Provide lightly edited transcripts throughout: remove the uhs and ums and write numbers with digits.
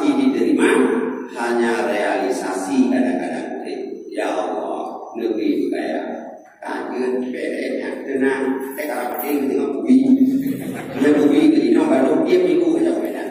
pasti diterima, hanya realisasi kadang-kadang. Ya Allah, lebih kayak lanjut bedanya tenang. Kalau penting dengan bumi, dia bumi ini baru dia minggu saja beda.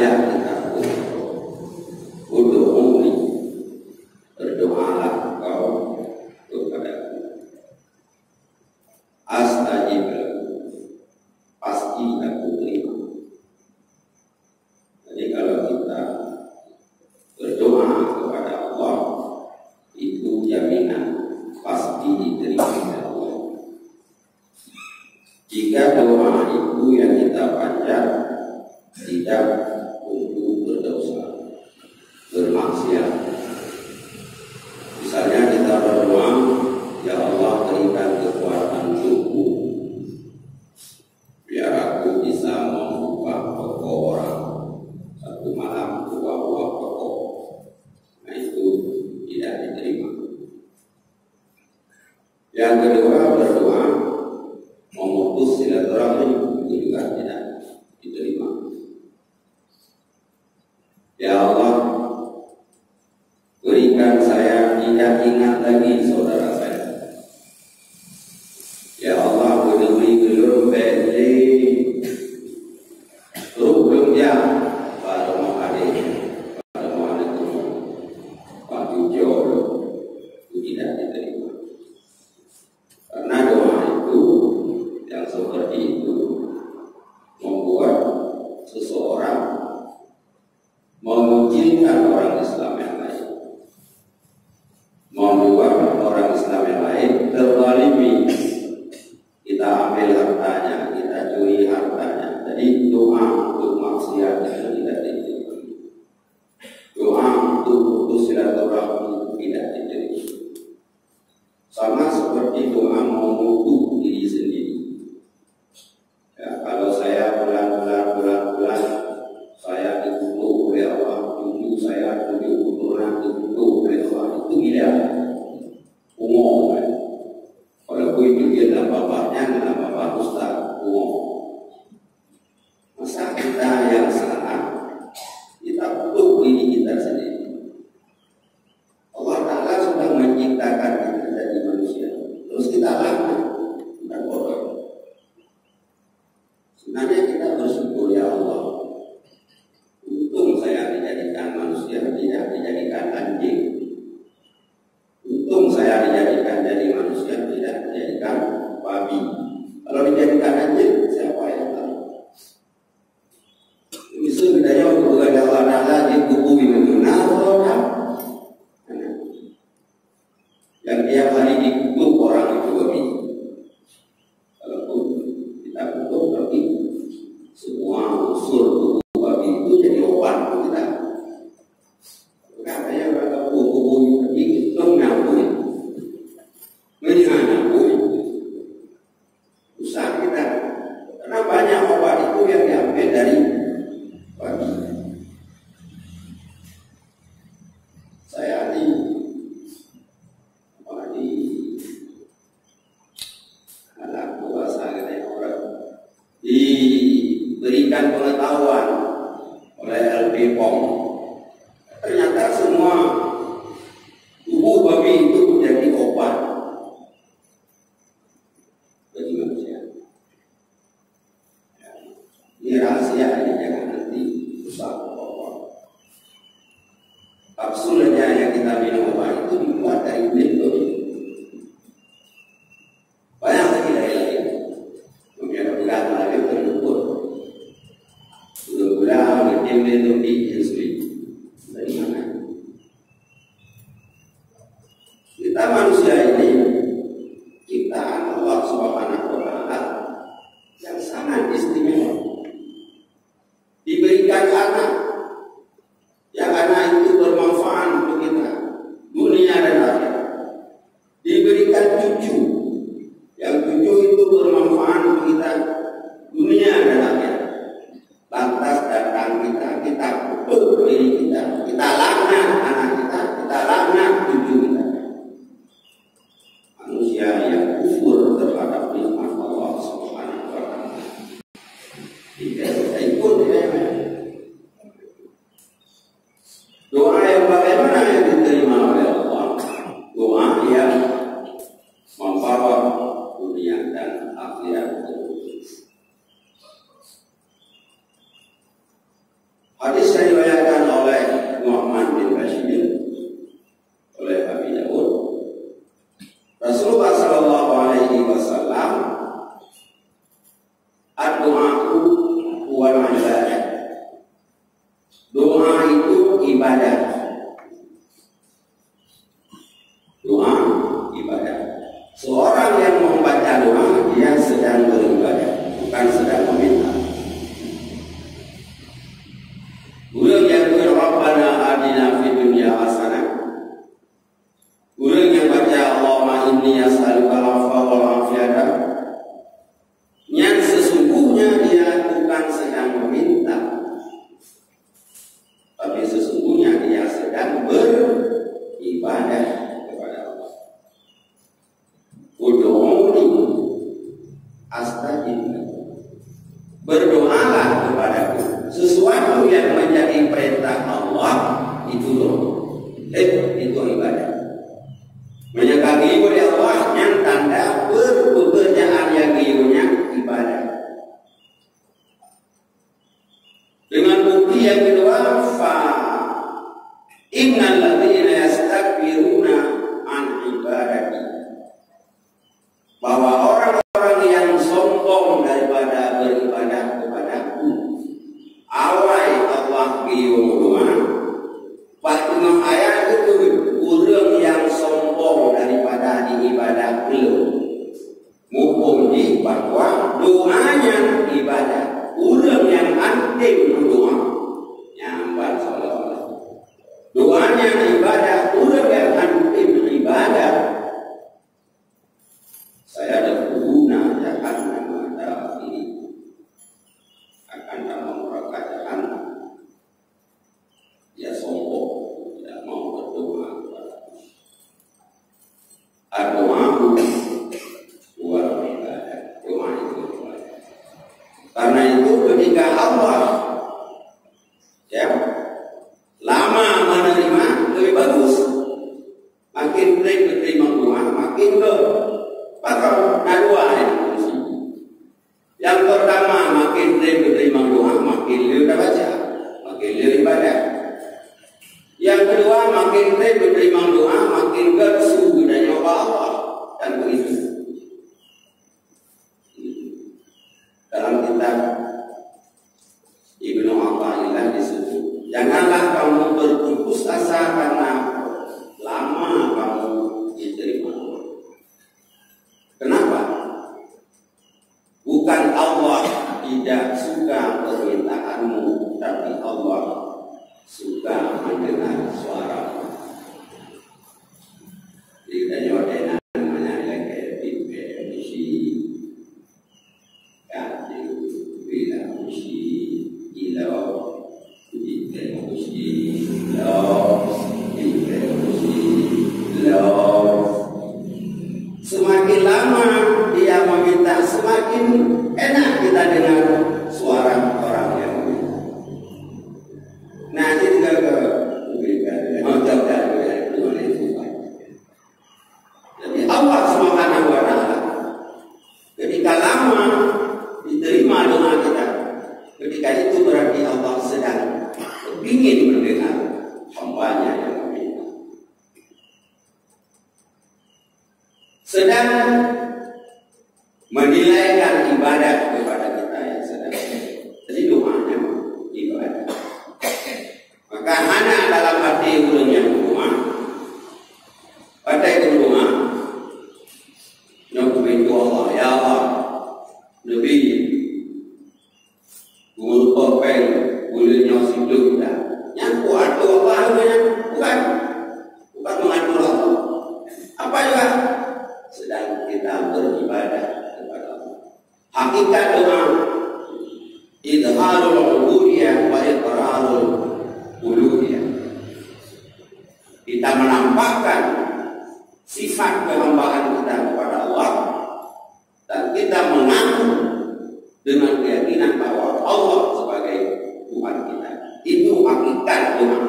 saja kita berdoa, berdoalah kau kepadaku. Astajib lakum, pasti aku terima. Jadi kalau kita berdoa kepada Allah, itu jaminan pasti diterima oleh Allah. Jika doa itu yang kita panjat tidak untuk berdosa, bermaksiat. Misalnya kita berdoa, ya Allah berikan kekuatan untukku, biar aku bisa membuka toko orang satu malam buka toko. Nah itu tidak diterima. Yang kedua berdoa memutus silaturahmi, itu juga tidak diterima. Ya Allah, berikan saya tidak ingat lagi saudara saya. Ya Allah, beri belum beli belum ya pada mau hadir, pada mau ada Pak Jujo, itu tidak diterima. Karena doa itu yang seperti itu membuat seseorang mengucilkan orang Islam yang lain, membuat orang Islam yang lain terzalimi. Kita ambil hartanya, kita curi hartanya. Jadi doa untuk maksiat itu tidak diterima. Doa untuk putus silaturahmi tidak diterima. Sama seperti doa mengutuk diri sendiri. Ya, kalau saya bulan saya dikutuk oleh Allah, cucu saya dikutuk oleh Allah, itu gila, umum kan? Walaupun itu dia dalam bapaknya, dalam bapak ustaz, umum. Masa kita yang salah, kita kutuk diri kita sendiri. Allah Ta'ala sudah menciptakan kita jadi manusia, terus kita laknat, bukan bodoh. Sebenarnya kita bersyukur, ya Allah, untung saya dijadikan manusia, tidak dijadikan anjing. Untung saya dijadikan jadi manusia, tidak dijadikan babi. Kalau dijadikan anjing, siapa yang tahu? Bisa kita jawab kepada Allah Ta'ala di buku itu naroda. Yang tiap hari dikutuk orang itu babi. Walaupun kita kutuk, tapi semua unsur tubuh babi itu jadi obat kita. Katanya kata buku itu dong nyambui, menyambui usaha kita. Karena banyak obat itu yang diambil dari babi. Saya anak buah saya orang diberikan pengetahuan oleh LP POM. Ternyata semua tubuh babi itu menjadi obat bagi manusia. Ini rahasia, ini jangan nanti rusak obat. Kapsulnya yang kita minum obat itu dibuat dari kulit babi. Banyak lagi dari kemudian berat lagi terukur. Gula-gula, vitamin, insulin. Dari mana? Kita manusia ini ciptaan Allah Subhanahu wa Ta'ala yang sangat istimewa. Diberikan anak, yang anak itu bermanfaat untuk kita dunia dan akhirat. Diberikan cucu, yang cucu itu bermanfaat untuk kita dunia dan akhirat. Lantas datang kita kutuk diri kita laknat anak kita laknat cucu kita. Manusia yang kufur terhadap nikmat Allah Subhanahu wa Ta'ala. Tidak ikut ya. Doa yang bagaimana yang diterima oleh Allah? Doa yang membawa dunia dan akhirat. Hadis wal ibadah. Doa itu ibadah. Doa ibadah. Seorang yang membaca doa dia sedang beribadah, bukan sedang meminta. Urang yang Rabbana atina fid dunya hasanah. Urang yang baca Allahumma inni as'aluka al-'afwa wal 'afiyata. Yang sesungguhnya dia bukan sedang meminta, tapi sesungguhnya dia sedang beribadah kepada Allah. Ud'uni astajib lakum. Berdoalah kepadaku. Sesuatu yang menjadi perintah Allah itu doa. Itu ibadah. Menyangka oleh Allah yang tanda pekerjaan yang giunya ibadah. Dengan bukti yang kedua, fa innal ladzina yastakbiruna an ibadati, bahwa orang-orang yang sombong daripada beribadah kepadaku, awai Allah giu doa. Waktu ayat itu urang yang sombong daripada ibadah belum mumpung di bahwa doanya ibadah. Urang yang anting berdoa nyambat salawat. Doanya ibadah, urang yang anting ibadah. Saya ada guna jangan nama ini akan nama mereka jangan dia sombong, tidak mau berdoa. Doa luar ibadah, doa itu ibadah. Karena itu ketika Allah ya lama menerima lebih bagus, makin diterima doa makin ke patron dua yang fungsi. Yang pertama makin diterima doa makin lebih baca, makin lebih ibadah. Yang kedua makin diterima doa makin bersyukur dan nyoba Allah dan begitu. Dalam kitab Ibnu Athaillah disebut, janganlah kamu berputus asa karena lama kamu diterima. Kenapa? Bukan Allah tidak suka permintaanmu, tapi Allah suka mendengar suara. Tidak nyodena namanya lagi misi kaji bila misi ilau tidak misi ilau tidak misi ilau. Semakin lama dia meminta, semakin enak kita dengar suara orang yang meminta. Nah, ini juga jadi Allah Subhanahu wa Ta'ala ketika lama diterima doa kita, ketika itu berarti Allah sedang ingin mendengar hambanya yang meminta, sedang menilaikan ibadah kepada kita yang sedang. Jadi doanya ibadah. Maka hanya dalam hati ulungnya berdoa, pada itu berdoa, nyukumin Allah, ya Allah, lebih guru kopeng, ulungnya hidup dah. Yang kuat itu Allah namanya, bukan mengatur Allah. Apa juga? Sedang kita beribadah kepada Allah. Hakikat doa, idharul ubudiyah wa iqrarul uluhiyah. Kita menampakkan sifat kehambaan kita kepada Allah dan kita mengaku dengan keyakinan bahwa Allah sebagai Tuhan kita. Itu hakikat doa.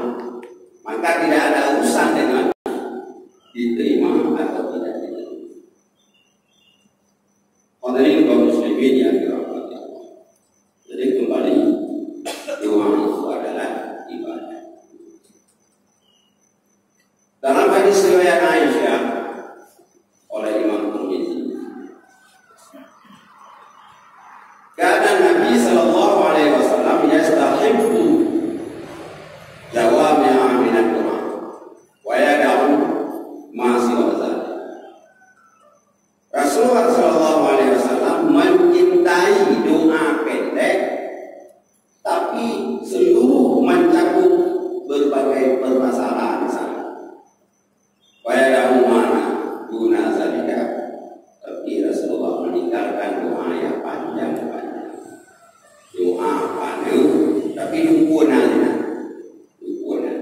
Maka tidak ada urusan dengan diterima atau tidak diterima. Hadirin kaum muslimin yang dirahmati Allah. Jadi kembali doa itu adalah ibadah. Dalam hadis riwayat Aisyah oleh Imam Tirmidzi, karena Nabi sallallahu sempurna sempurna.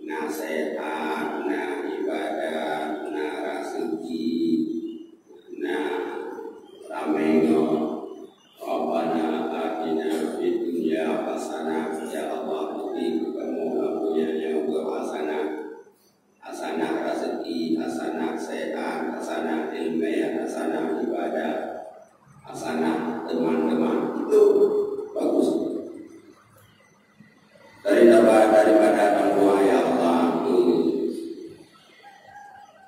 Nah sehat, nah ibadah, nah rezeki, nah ramengo. Rabbana atina fid dunya hasanah, ya Allah beri kamu punyanya hasanah, hasanah rezeki, hasanah sehat, hasanah ilmu, hasanah ibadah, hasanah teman-teman. Itu bagus. Daripada doa ya Allah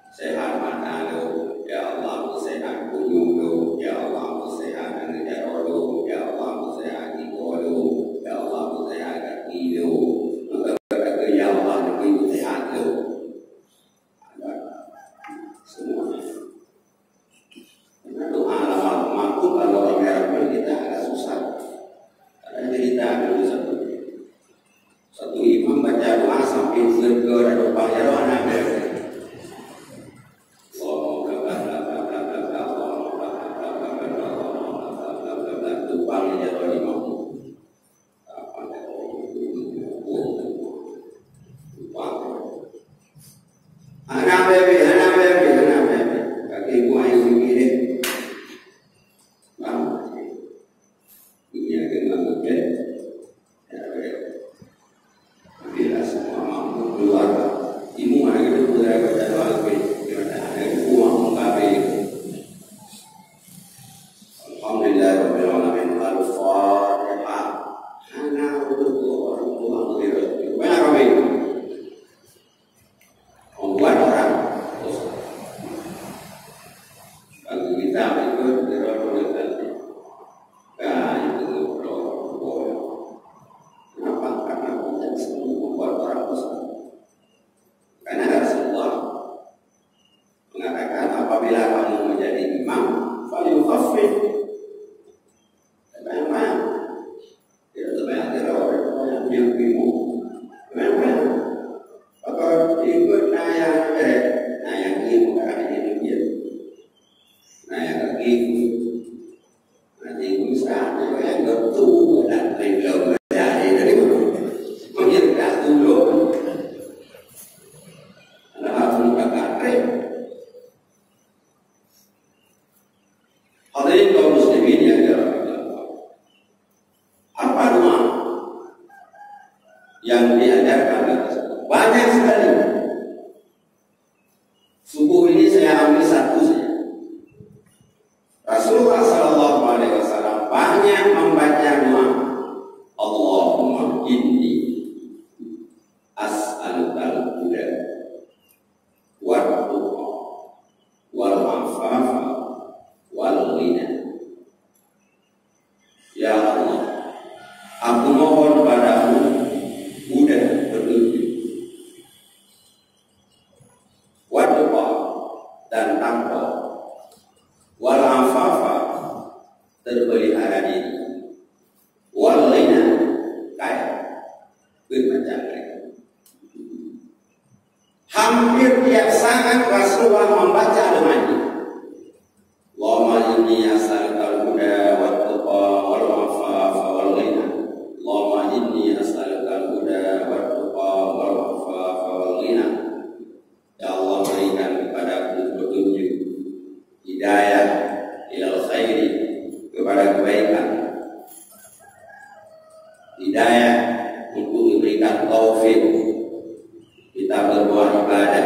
sehat mata lo, ya Allah sehat kunjung lo, ya Allah sehat negara lo, ya Allah sehat iko lo, ya Allah sehat kaki lo, maka ya Allah negeri sehat lo. Ada semuanya. Karena doa lama mampu kalau orang Arab kita agak susah. Ada cerita dulu satu imam baca doa sampai surga dan bayar anaknya. Anak bebe, kaki gua yang mikirin, bang, ini agak nggak bila semua mampu keluar, imu mana kita boleh baca doa lagi, kita ada uang mengkapai. Alhamdulillah, rabbil alamin, al-Fatihah. Anak berdua orang tua melihat, banyak ramai. Membuat orang dosa. Bagi kita itu terlalu dekat. Itu ngobrol. Kenapa? Karena kita selalu membuat orang dosa. Karena Rasulullah mengatakan apabila kamu menjadi imam, falyukhaffif. Banyak-banyak. Tidak sebanyak orang yang bingung. Banyak-banyak. Maka ikut nayang ibu karena ini dia nayang ibu nanti ibu sana yang betul dan belum dari mana mengira dulu ada harus mengatakan hadirin kaum muslimin yang dirahmati apa doa yang diajarkan banyak sekali. Subuh ini saya ambil satu saja. Rasulullah SAW banyak membaca doa. Allahumma inni as'alukal huda wal tuqa wal afafa wal ghina. Ya Allah, aku mohon padamu huda petunjuk, dan takwa, wal afafa terpelihara diri, wal ghina kaya bermacam-macam. Hampir tiap saat Rasulullah membaca doa ini. Allahumma inni as'alukal huda wat tuqa wal afafa wal ghina. Allahumma inni as'alukal huda wat tuqa wal afafa wal ghina. Ya Allah, berikan kepadaku petunjuk, hidayah ilal khairi, kepada kebaikan, hidayah untuk diberikan taufik kita berbuat ibadah.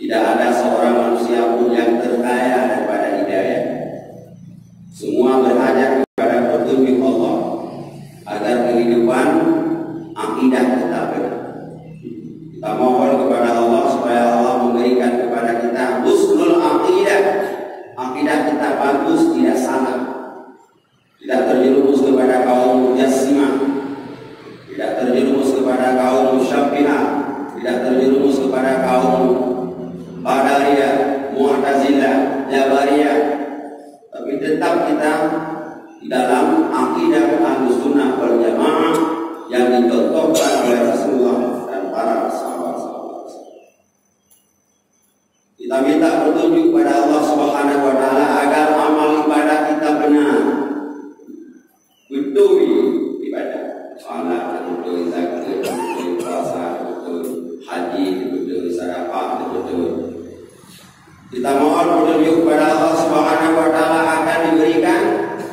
Tidak ada seorang manusia pun yang terkaya daripada hidayah. Semua berhajat kepada petunjuk Allah agar kehidupan akidah kita benar. Kita mohon kepada Allah supaya Allah memberikan kepada kita husnul aqidah. Aqidah kita bagus, tidak salah. Tidak terjerumus kepada kaum Mujassimah, tidak terjerumus kepada kaum Musyabbihah, tidak terjerumus kepada kaum Qadariyah, Mu'tazilah, Jabariyah. Tapi tetap kita di dalam aqidah Ahlussunnah wal Jamaah yang dicontohkan oleh Rasulullah dan para sahabat-sahabat. Kita minta petunjuk pada Allah Subhanahu wa taala agar amal ibadah kita benar. Betul ibadah. Soal betul zakat, betul puasa, betul haji, betul sedekah, betul. Kita mohon petunjuk kepada Allah Subhanahu wa taala akan diberikan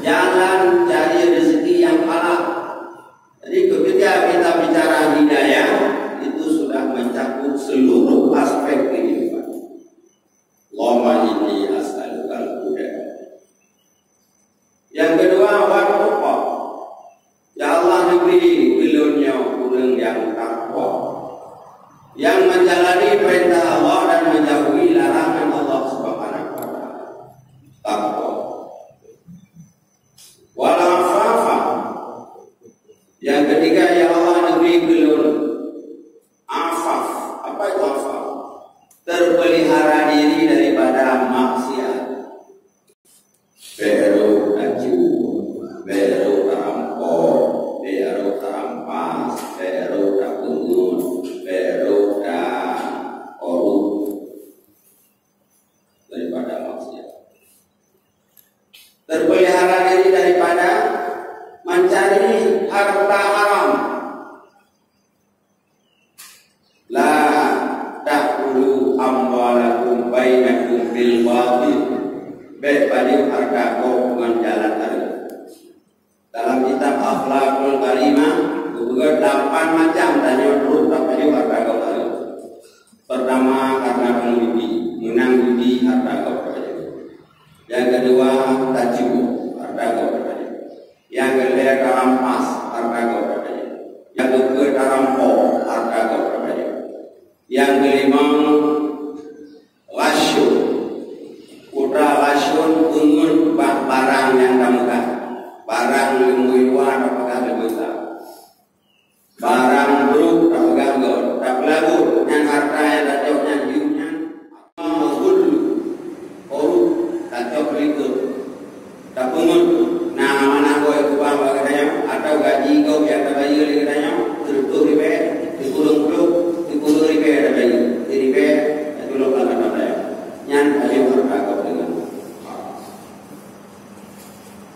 jalan cari rezeki yang halal. Jadi ketika kita bicara hidayah itu sudah mencakup seluruh aspek kehidupan. Allahumma inni as'alukal huda. Yang kedua, wattaqwa. Ya Allah negeri bilurnya urang yang takwa, yang menjalani perintah Allah dan menjauhi larangan Allah Subhanahu wa taala. Takwa. Wal afafa. Yang ketiga, ya Allah negeri bilur afaf. Apa itu afaf? Terpelihara diri daripada maksiat. Beru aju, beru rampok, beru rampas, beru pungut, beru korup daripada maksiat. Terpelihara diri daripada mencari harta haram. La ta'kulu amwalakum bainakum bil batil. Bagi harga kau dengan jalan tadi. Dalam kitab Akhlaqul Karimah juga 8 macam tanya perut bagi harga kau tadi. Pertama karena menjudi, menang judi harga kau tadi. Yang kedua tajibu harga kau tadi. Yang ketiga rampas harga kau tadi. Yang keempat rampok harga kau tadi. Yang kelima lasyur. Putra lasyun pungut barang yang kamu kan, barang lemuiwan apakah lemuita, barang buruk apakah gol, tak lagu yang harta yang datangnya hiupnya, mengukur korup, datang berikut, tak pungut, nah mana kau itu bang katanya, atau gaji kau biar tak bayar katanya, tertutup ribe, dikurung ribe ada bayi, ribe itu lo kan ada yang paling harga kau dengan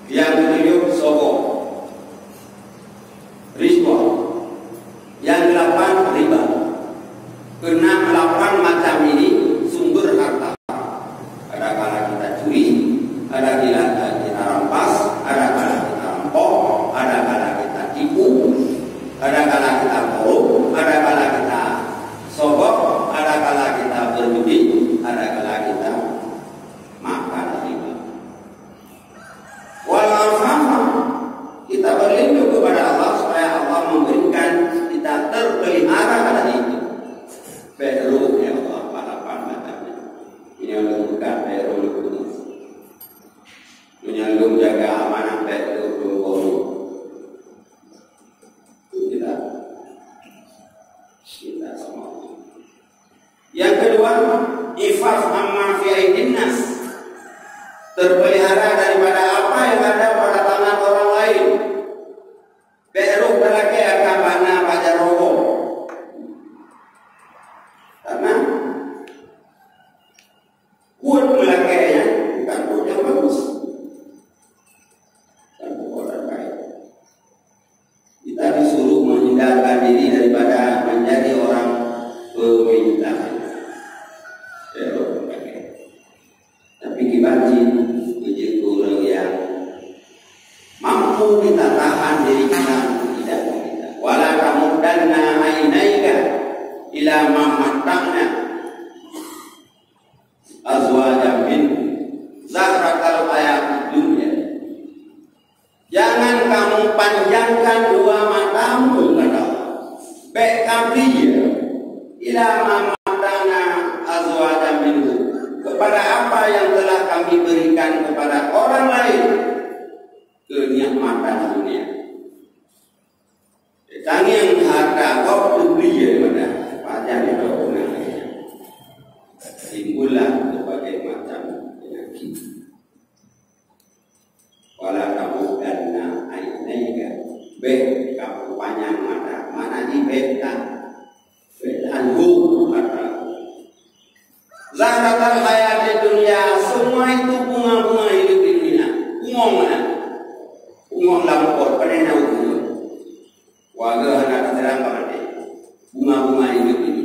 yang ketujuh sogok riswa, yang 8 riba. Keenam 8 macam ini sumber harta. Ada kala kita curi, ada kala kita rampas, ada kala kita rampok, ada kala kita tipu, ada kala kita korup, ada kala kita sogok, ada kala kita berjudi, ada kala kita makan riba. Walaupun kita berlindung kepada Allah supaya Allah memberikan kita terpelihara pada itu. Beru ya Allah, balapan matanya. Ini yang bukan beru lupus. Menyalung jaga amanah beru korup. Kita semua. Yang kedua, ifaf amma fi aidin nas. Terpelihara daripada apa yang ada pada tangan orang lain. Beru belake akan bana pada rogo. Karena kuat melakainya bukan kuat yang bagus. Dan orang baik. Kita disuruh menghindarkan diri daripada menjadi orang peminta. Tapi kibanci uji kurang yang mampu kita tahan diri kita untuk tidak meminta. Wala tamuddanna ainaika ila ma matta'na azwajan min zahratal hayatid dunya. Jangan kamu panjangkan dua matamu kata Allah. Bekabiya ila ma matta'na azwajan minhu. Kepada apa yang telah kami berikan kepada orang lain kenikmatan dunia. Tanya yang harta kau beli mana? Pajak itu benar. Timbullah berbagai macam penyakit. Wala kamu dana ainaika be kamu panjang mata mana di betan betanmu kata. Zahratal hayati dunia, semua itu bunga-bunga hidup di dunia. Bunga mana? Bunga lampor, panena bunga. Warga anak terang kemana? Bunga-bunga hidup ini.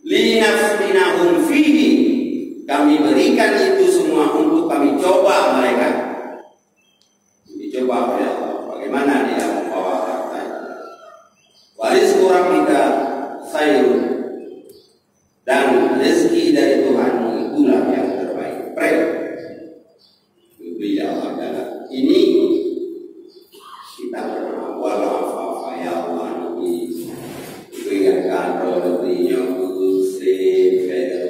Linaftinahum fihi, kami berikan itu semua untuk kami coba mereka. Dicoba oleh Allah. Bagaimana dia membawa harta itu? Warizqu rabbika khairun, dan rezeki dari Tuhanmu itulah yang terbaik. Pray. Bila Allah dalam ini kita berdoa, walafa ya Allah nabi berikan rezeki yang khusus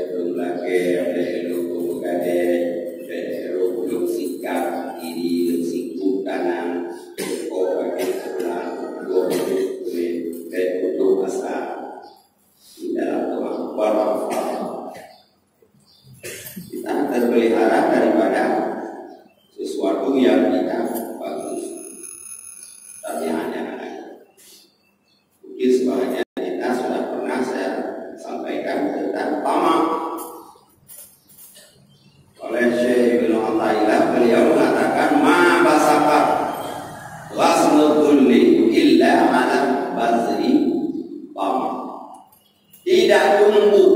untuk lagi untuk gade untuk sikap kiri sikap kanan bagi sebelah untuk asa di dalam Tuhan. Walafa kita terpelihara daripada sesuatu yang tidak bagus, tapi hanya mungkin sebenarnya kita sudah pernah saya sampaikan tentang tamak oleh Syekh Ibnu Athaillah. Beliau mengatakan ma basakat wasnudulli illa ala bazri tamak, tidak tumbuh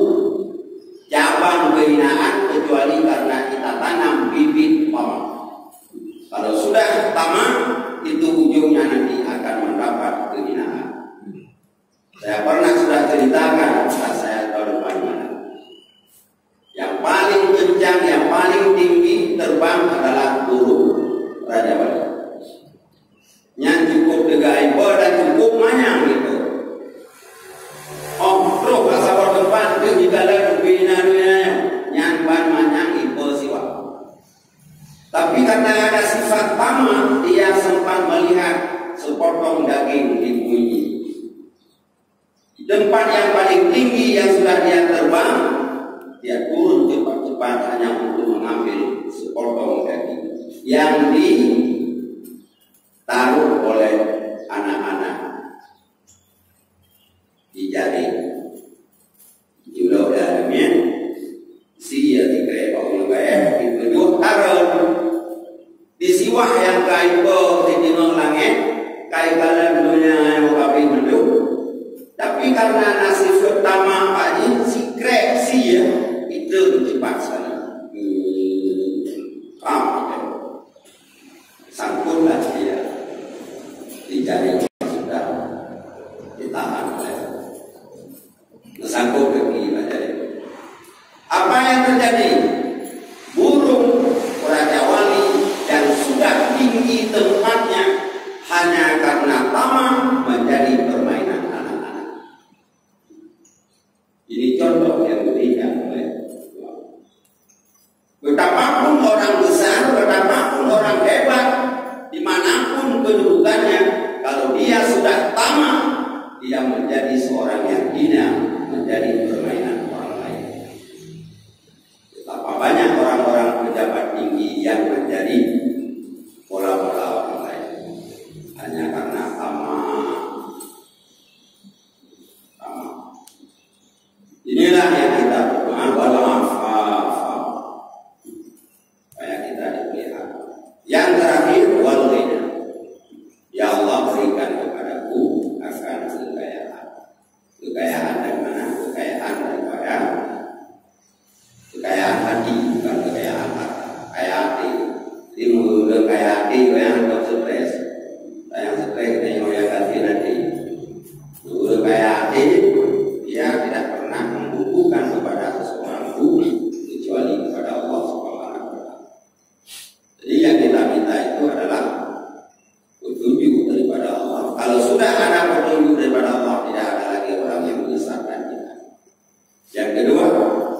cabang kehinaan kecuali karena kita tanam bibit tamak. Kalau sudah tamak, itu ujungnya nanti akan mendapat kehinaan. Saya pernah sudah ceritakan saat saya tahu mana. Yang paling kencang, yang paling tinggi terbang adalah burung Raja Wali. Yang cukup degaibo dan cukup manyang itu. Oh, bro, asal depan itu digala kebinannya, nyamban manyang itu siwa. Tapi karena ada sifat tamak, dia sempat melihat sepotong daging di bumi. Di tempat yang paling tinggi yang sudah dia terbang, dia turun cepat-cepat hanya untuk mengambil sepotong daging yang ditaruh oleh anak-anak di jari. Jual dalamnya, si ya dikaya bau gaya itu dua taruh di siwah yang kain di timur langit, kain dalam dunia yang kami menduk. Tapi karena nasib pertama Pak si kreksi ya itu cepat sekali. Sangkutlah dia di jari sudah ditahan oleh sangkut kaki jari. Apa yang terjadi? Burung Raja Wali yang sudah tinggi tempatnya hanya karena tamak menjadi permainan anak-anak. Ini contoh yang diberikan oleh Allah. Betapapun orang besar, betapapun orang hebat, dimanapun kedudukannya, kalau dia sudah tamak, dia menjadi seorang yang hina, menjadi permainan orang lain. Betapa banyak orang-orang pejabat tinggi yang menjadi bola-bola orang lain hanya karena tamak. Inilah yang kita berdoa, walafa supaya kita dipelihara. Yang terakhir, walghina, ya Allah berikan kepadaku akan kekayaan. Kekayaan dari mana? Kekayaan daripada kekayaan hati, bukan kekayaan harta. Kaya hati, jadi menurut kaya hati yang ada stres, yang stres yang yang hati nanti. Menurut kaya hati, dia tidak pernah membukukan kepada seseorang kecuali kepada Allah Subhanahu wa Ta'ala. Jadi yang kita minta itu adalah petunjuk daripada Allah. Kalau sudah ada petunjuk daripada Allah, tidak ada lagi orang yang menyesatkan kita. Yang kedua,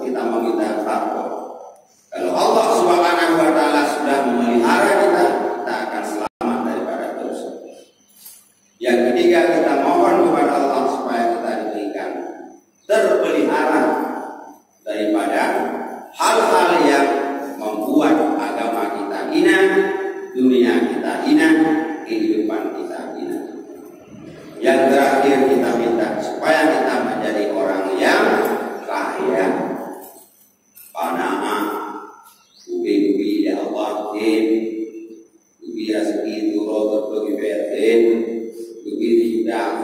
kita meminta takwa. Kalau Allah Subhanahu wa Ta'ala sudah memelihara kita, kita akan selamat daripada dosa. Yang ketiga, kita mohon kepada Allah supaya kita diberikan terpelihara daripada hal-hal yang membuat agama kita hina, dunia kita hina, kehidupan kita hina. Yang terakhir kita minta supaya kita menjadi orang yang kaya, panah, ubi-ubi ya Allah, ubi rezeki turut bagi berten, ubi tidak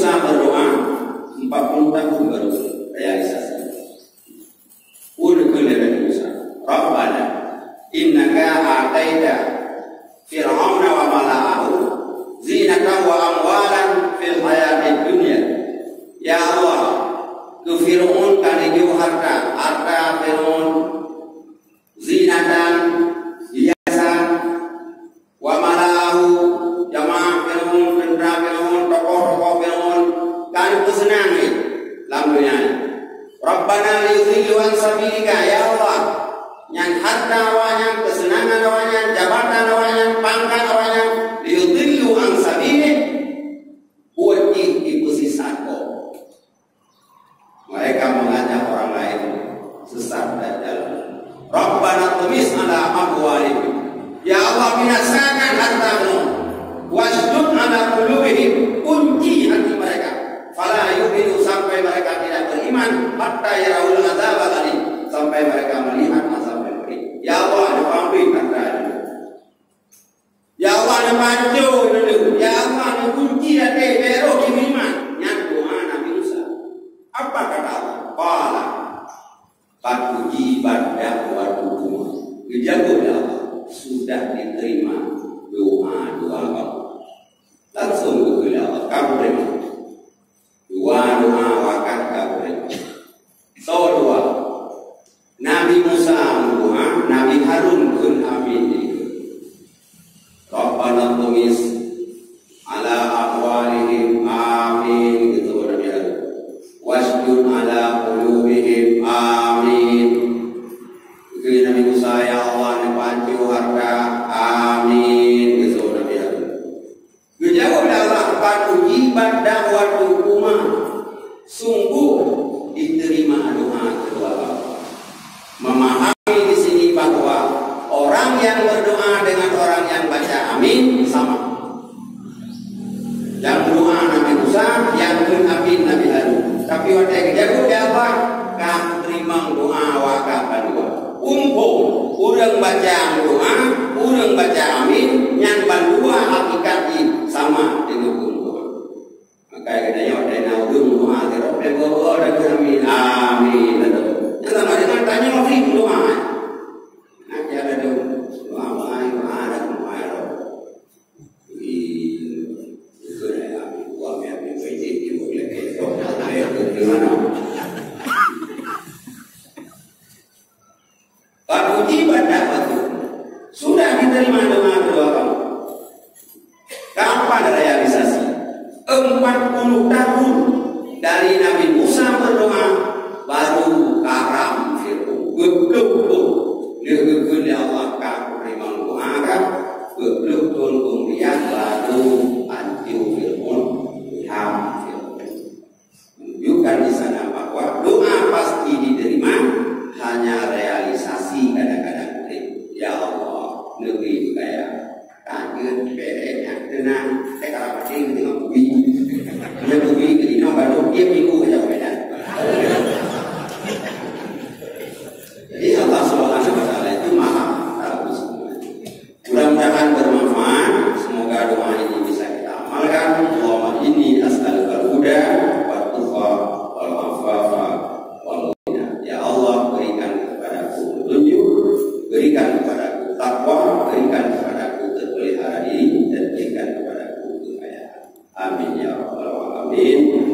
Musa berdoa 40 tahun baru realisasi. Udkhul Nabi Musa, Rabbana innaka ataita Fir'auna wa mala'ahu zinatan wa amwalan fil hayatid dunya. Ya Allah, ke Fir'aun kaliju harta Fir'aun zinatan hiasan wa mala'ahu jamaah Fir'aun tentara Fir'aun tokoh-tokoh Fir'aun kan kesenangan lampunya. Rabbana liyudhillu an sabilika, ya Allah, yang harta awanya, kesenangan awanya, jabatan awanya, pangkat awanya, liyudhillu an sabilik, buat ibu sisako. Mereka mengajak orang lain sesat dan jalan. Rabbana tumis ala amwalihim, ya Allah, binasakan hartamu, wasdud ala qulubihim, kunci hati mereka, fala yu'minu, sampai mereka tidak beriman, hatta yarawul azab alim, sampai mereka melihat azab yang pedih. Ya Allah, ada pamit harta. Ya Allah, ada bantu dulu. Ya Allah, ada kunci dan bero iman. Yang doa Nabi Musa. Apa kata Allah? Qala qad ujibat da'watukum. Dijawab Allah, sudah diterima doa-doa kamu. Langsung ke Allah, kamu terima. Doa wakat kamu terima. So doa Nabi Musa doa, Nabi Harun kun amin. Rabbana tumis ala amwalihim amin, gitu Nabi Harun. Wasjud ala qulubihim amin. Itu Nabi Musa, ya Allah, nepancu harta amin, gitu Nabi Harun. Dijawab Allah, qad ujibat da'watukuma, sungguh diterima doa kedua kamu. Memahami di sini bahwa orang yang berdoa dengan orang yang baca amin sama. Yang doa Nabi Musa, yang amin Nabi Harun. Tapi waktu kejadian dia apa? Kamu terima doa wakapan doa. Urang baca doa, urang baca amin, yang bandua hakikati sama dengan doa. Maka katanya waktu naudung doa terus berdoa dan amin amin. Jangan ada tanya lagi doa. Nanti ada doa ada doa. Itu ya, doa yang ini boleh itu. Gimana? Kalau ujibat dakwatu, sudah diterima doa kedua kamu. Kapan realisasi? 40 tahun dari Nabi Musa berdoa baru karam Fir'aun. Betul-betul dia Allah kamu terima doa kan? Betul-betul kemudian baru antiu Fir'aun ham Fir'aun. Menunjukkan di sana bahwa doa pasti diterima, hanya realisasi kadang-kadang. Ya Allah, lebih kayak kangen bedanya tenang. Kalau pasti dengan bui, dia bui ke dino baru dia minggu aja beda. Jadi Allah Subhanahu wa Ta'ala itu maha tahu semuanya. Mudah-mudahan bermanfaat. Semoga doa ini bisa kita amalkan. Allahumma inni as'alukal huda wat tuqa wal afafa wal ghina. Ya Allah, berikan kepadaku petunjuk, berikan kepadaku takwa, berikan kepadaku terpelihara diri, dan berikan kepadaku kekayaan. Amin ya rabbal alamin.